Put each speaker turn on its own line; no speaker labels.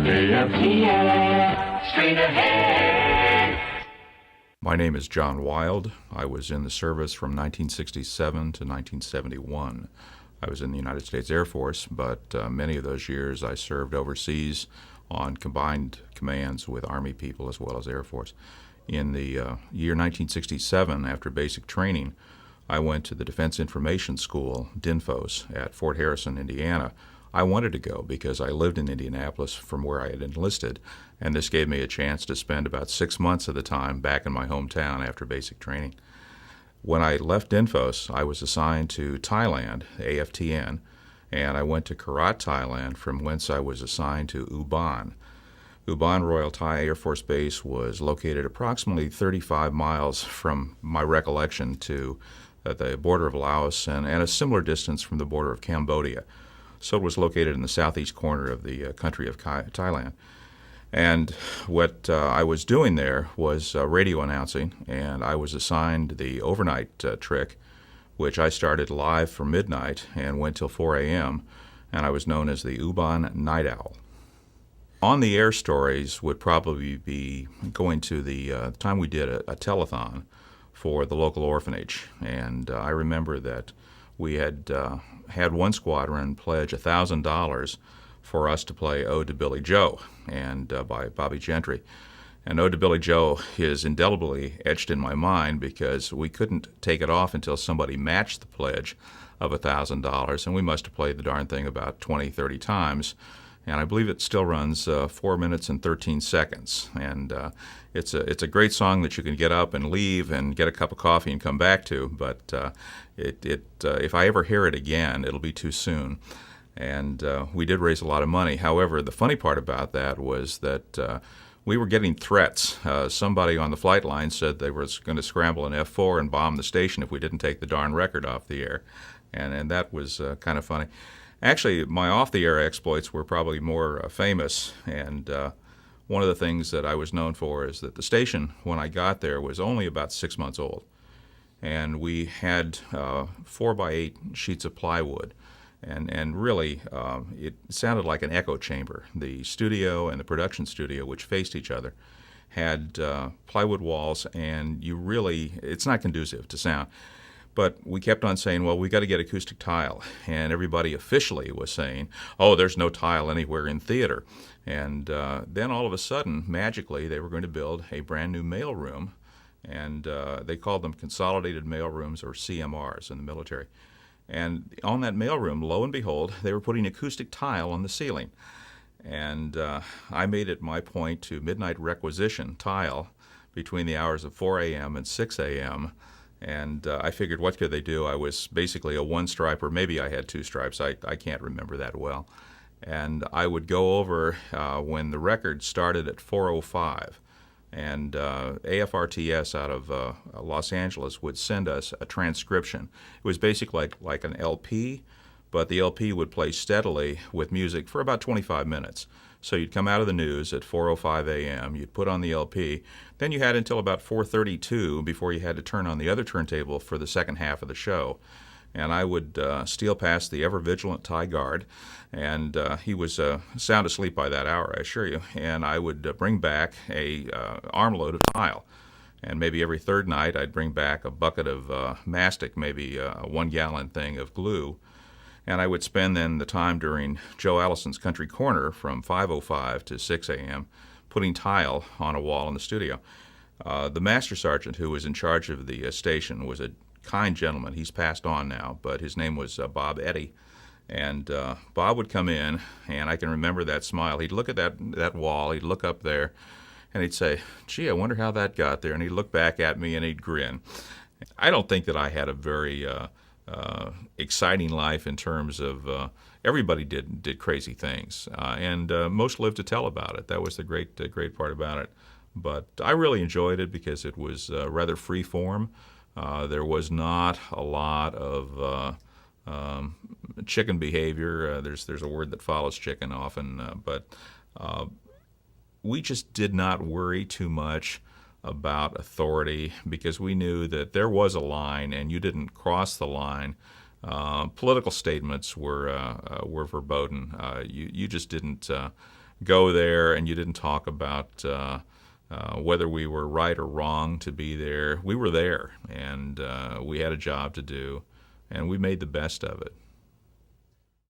AFTN, straight ahead.
My name is John Wild. I was in the service from 1967 to 1971. I was in the United States Air Force, but many of those years I served overseas on combined commands with Army people as well as Air Force. In the year 1967, after basic training, I went to the Defense Information School, DINFOS, at Fort Harrison, Indiana. I wanted to go because I lived in Indianapolis from where I had enlisted, and this gave me a chance to spend about 6 months of the time back in my hometown after basic training. When I left DINFOS, I was assigned to Thailand, AFTN, and I went to Korat, Thailand, from whence I was assigned to Ubon. Ubon Royal Thai Air Force Base was located approximately 35 miles from my recollection to the border of Laos and a similar distance from the border of Cambodia. So it was located in the southeast corner of the country of Thailand. And what I was doing there was radio announcing, and I was assigned the overnight trick, which I started live from midnight and went till 4 a.m., and I was known as the Ubon Night Owl. On the air stories would probably be going to the time we did a telethon for the local orphanage, and I remember that we had had one squadron pledge $1,000 for us to play Ode to Billy Joe, and by Bobby Gentry. And Ode to Billy Joe is indelibly etched in my mind because we couldn't take it off until somebody matched the pledge of $1,000, and we must have played the darn thing about 20, 30 times. And I believe it still runs 4 minutes and 13 seconds. And it's a great song that you can get up and leave and get a cup of coffee and come back to. But if I ever hear it again, it'll be too soon. And we did raise a lot of money. However, the funny part about that was that we were getting threats. Somebody on the flight line said they were going to scramble an F-4 and bomb the station if we didn't take the darn record off the air. And that was kind of funny. Actually, my off-the-air exploits were probably more famous, and one of the things that I was known for is that the station, when I got there, was only about 6 months old. And we had 4x8 sheets of plywood, and really it sounded like an echo chamber. The studio and the production studio, which faced each other, had plywood walls, and it's not conducive to sound. But we kept on saying, well, we got to get acoustic tile. And everybody officially was saying, oh, there's no tile anywhere in theater. And then all of a sudden, magically, they were going to build a brand new mail room. And they called them consolidated mail rooms, or CMRs, in the military. And on that mail room, lo and behold, they were putting acoustic tile on the ceiling. And I made it my point to midnight requisition tile between the hours of 4 a.m. and 6 a.m., and I figured, what could they do? I was basically a one-striper. Maybe I had two stripes. I can't remember that well. And I would go over when the record started at 4:05. And AFRTS out of Los Angeles would send us a transcription. It was basically like an LP, but the LP would play steadily with music for about 25 minutes. So you'd come out of the news at 4:05 a.m., you'd put on the LP, then you had until about 4:32 before you had to turn on the other turntable for the second half of the show. And I would steal past the ever-vigilant Thai guard, and he was sound asleep by that hour, I assure you, and I would bring back a armload of tile. And maybe every third night I'd bring back a bucket of mastic, maybe a 1-gallon thing of glue. And I would spend then the time during Joe Allison's Country Corner from 5:05 to 6 a.m. putting tile on a wall in the studio. The master sergeant who was in charge of the station was a kind gentleman. He's passed on now, but his name was Bob Eddy. And Bob would come in, and I can remember that smile. He'd look at that wall, he'd look up there, and he'd say, gee, I wonder how that got there. And he'd look back at me and he'd grin. I don't think that I had a very exciting life in terms of everybody did crazy things, and most lived to tell about it. That was the great part about it. But I really enjoyed it because it was rather free form. There was not a lot of chicken behavior. There's a word that follows chicken often, but we just did not worry too much about authority because we knew that there was a line and you didn't cross the line. Political statements were verboten. You just didn't go there and you didn't talk about whether we were right or wrong to be there. We were there, and we had a job to do, and we made the best of it.